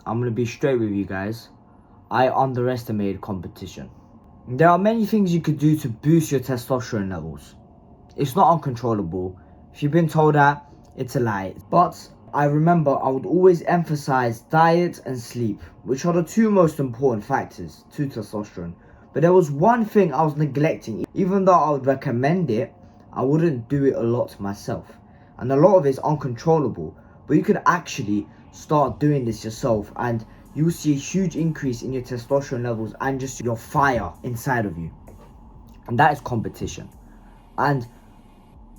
I'm going to be straight with you guys. I underestimated competition. There are many things you could do to boost your testosterone levels. It's not uncontrollable. If you've been told that, it's a lie. But I remember I would always emphasize diet and sleep, which are the two most important factors to testosterone. But there was one thing I was neglecting. Even though I would recommend it, I wouldn't do it a lot myself. And a lot of it is uncontrollable. But you could actually start doing this yourself and you will see a huge increase in your testosterone levels and just your fire inside of you. And that is competition. And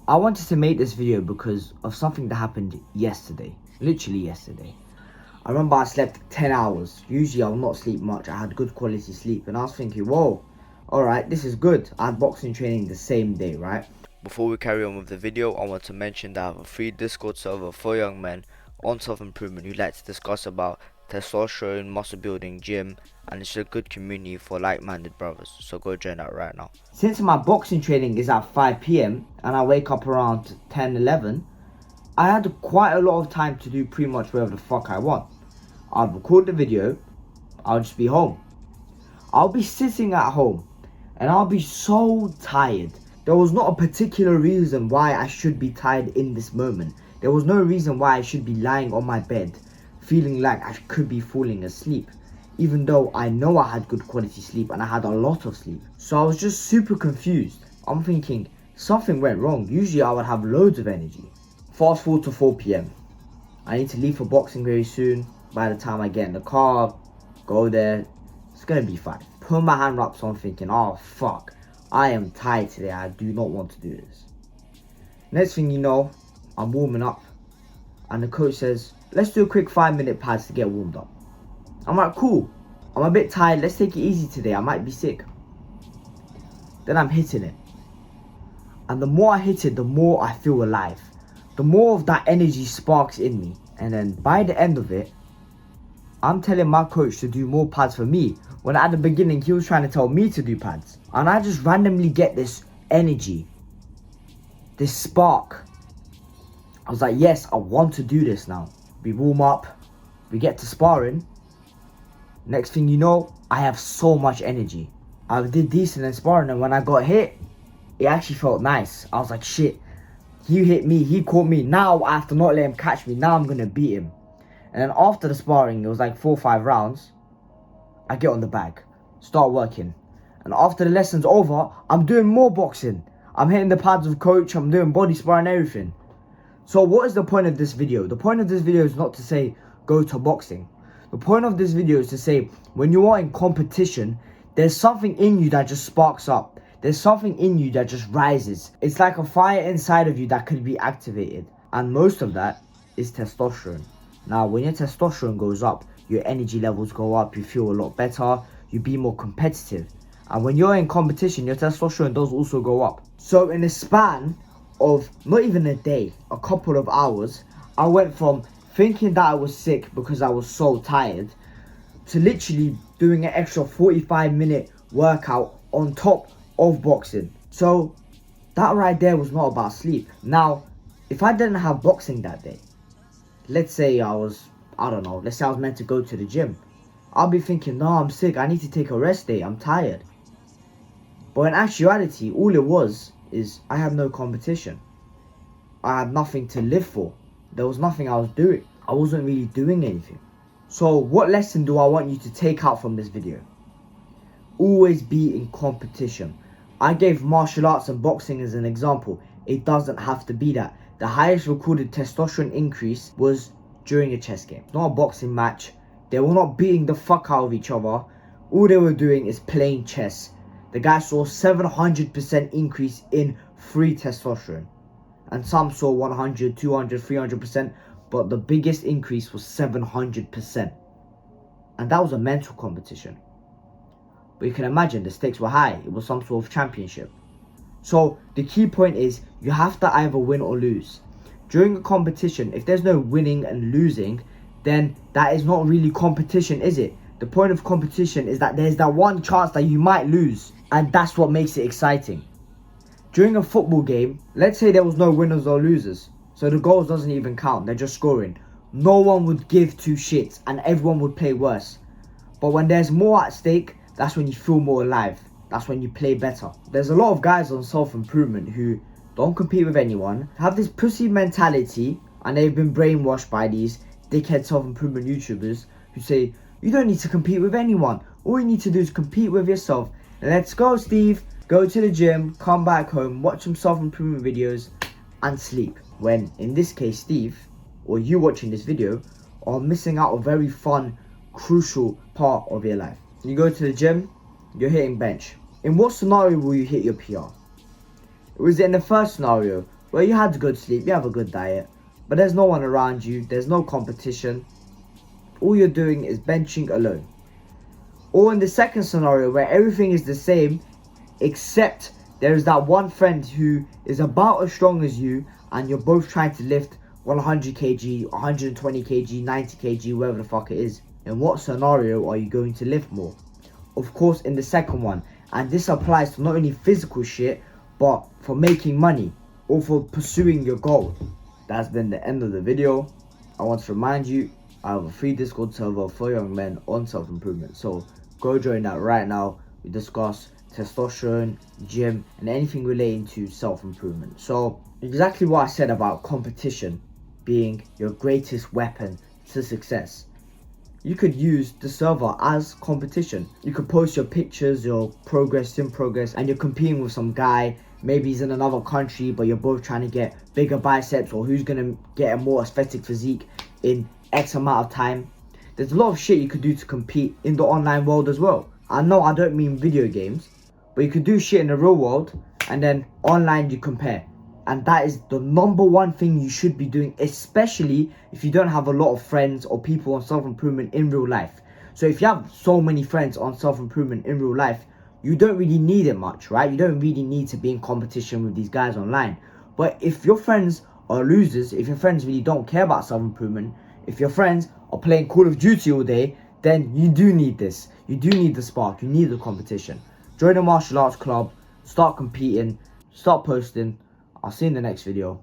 I wanted to make this video because of something that happened yesterday. Literally yesterday. I remember I slept 10 hours. Usually I will not sleep much. I had good quality sleep. And I was thinking, whoa, alright, this is good. I had boxing training the same day, right? Before we carry on with the video, I want to mention that I have a free Discord server for young men on self-improvement who like to discuss about testosterone, muscle building, gym, and it's a good community for like-minded brothers, so go join that right now. Since my boxing training is at 5 p.m. and I wake up around 10-11, I had quite a lot of time to do pretty much whatever the fuck I want. I'd record the video, I'll just be home. I'll be sitting at home and I'll be so tired. There was not a particular reason why I should be tired in this moment. There was no reason why I should be lying on my bed feeling like I could be falling asleep, even though I know I had good quality sleep and I had a lot of sleep. So I was just super confused. I'm thinking something went wrong. Usually I would have loads of energy. Fast forward to 4 p.m. I need to leave for boxing very soon. By the time I get in the car, go there, it's gonna be fine. Put my hand up, so I'm thinking, oh fuck, I am tired today. I do not want to do this. Next thing you know, I'm warming up and the coach says, let's do a quick 5-minute pads to get warmed up. I'm like, cool. I'm a bit tired. Let's take it easy today. I might be sick. Then I'm hitting it. And the more I hit it, the more I feel alive. The more of that energy sparks in me. And then by the end of it, I'm telling my coach to do more pads for me. When at the beginning, he was trying to tell me to do pads. And I just randomly get this energy. This spark. I was like, yes, I want to do this now. We warm up. We get to sparring. Next thing you know, I have so much energy. I did decent in sparring, and when I got hit, it actually felt nice. I was like, shit, he hit me, he caught me. Now I have to not let him catch me. Now I'm going to beat him. And then after the sparring, it was like 4 or 5 rounds. I get on the bag, start working. And after the lesson's over, I'm doing more boxing. I'm hitting the pads with coach, I'm doing body sparring, everything. So what is the point of this video? The point of this video is not to say go to boxing. The point of this video is to say when you are in competition, there's something in you that just sparks up. There's something in you that just rises. It's like a fire inside of you that could be activated. And most of that is testosterone. Now, when your testosterone goes up, your energy levels go up, you feel a lot better, you be more competitive. And when you're in competition, your testosterone does also go up. So in a span of not even a day, a couple of hours, I went from thinking that I was sick because I was so tired to literally doing an extra 45-minute workout on top of boxing. So that right there was not about sleep. Now, if I didn't have boxing that day, let's say I was meant to go to the gym, I'll be thinking, no, I'm sick, I need to take a rest day, I'm tired. But in actuality, all it was is I had no competition. I had nothing to live for. There was nothing I was doing. I wasn't really doing anything. So what lesson do I want you to take out from this video? Always be in competition. I gave martial arts and boxing as an example. It doesn't have to be that. The highest recorded testosterone increase was during a chess game. It's not a boxing match. They were not beating the fuck out of each other. All they were doing is playing chess. The guy saw 700% increase in free testosterone. And some saw 100, 200, 300%. But the biggest increase was 700%. And that was a mental competition. But you can imagine the stakes were high. It was some sort of championship. So the key point is you have to either win or lose. During a competition, if there's no winning and losing, then that is not really competition, is it? The point of competition is that there's that one chance that you might lose. And that's what makes it exciting. During a football game, let's say there was no winners or losers. So the goals doesn't even count. They're just scoring. no one would give two shits and everyone would play worse. But when there's more at stake, that's when you feel more alive. That's when you play better. There's a lot of guys on self-improvement who don't compete with anyone, have this pussy mentality, and they've been brainwashed by these dickhead self-improvement YouTubers who say, you don't need to compete with anyone. All you need to do is compete with yourself. Let's go, Steve. Go to the gym, come back home, watch some self-improvement videos, and sleep. When, in this case, Steve, or you watching this video, are missing out a very fun, crucial part of your life. You go to the gym, you're hitting bench. In what scenario will you hit your PR? Was it in the first scenario where you had good sleep, you have a good diet, but there's no one around you, there's no competition, all you're doing is benching alone? Or in the second scenario where everything is the same except there is that one friend who is about as strong as you and you're both trying to lift 100 kg, 120 kg, 90 kg, whatever the fuck it is? In what scenario are you going to lift more? Of course, in the second one. And this applies to not only physical shit, but for making money or for pursuing your goal. That's been the end of the video. I want to remind you, I have a free Discord server for young men on self-improvement. So go join that right now. We discuss testosterone, gym, and anything relating to self-improvement. So exactly what I said about competition being your greatest weapon to success. You could use the server as competition. You could post your pictures, your progress in progress, and you're competing with some guy. Maybe he's in another country, but you're both trying to get bigger biceps, or who's gonna get a more aesthetic physique in X amount of time. There's a lot of shit you could do to compete in the online world as well. I know I don't mean video games, but you could do shit in the real world, and then online you compare. And that is the number one thing you should be doing, especially if you don't have a lot of friends or people on self-improvement in real life. So if you have so many friends on self-improvement in real life, you don't really need it much, right? You don't really need to be in competition with these guys online. But if your friends are losers, if your friends really don't care about self-improvement, if your friends are playing Call of Duty all day, then you do need this. You do need the spark, you need the competition. Join a martial arts club, start competing, start posting. I'll see you in the next video.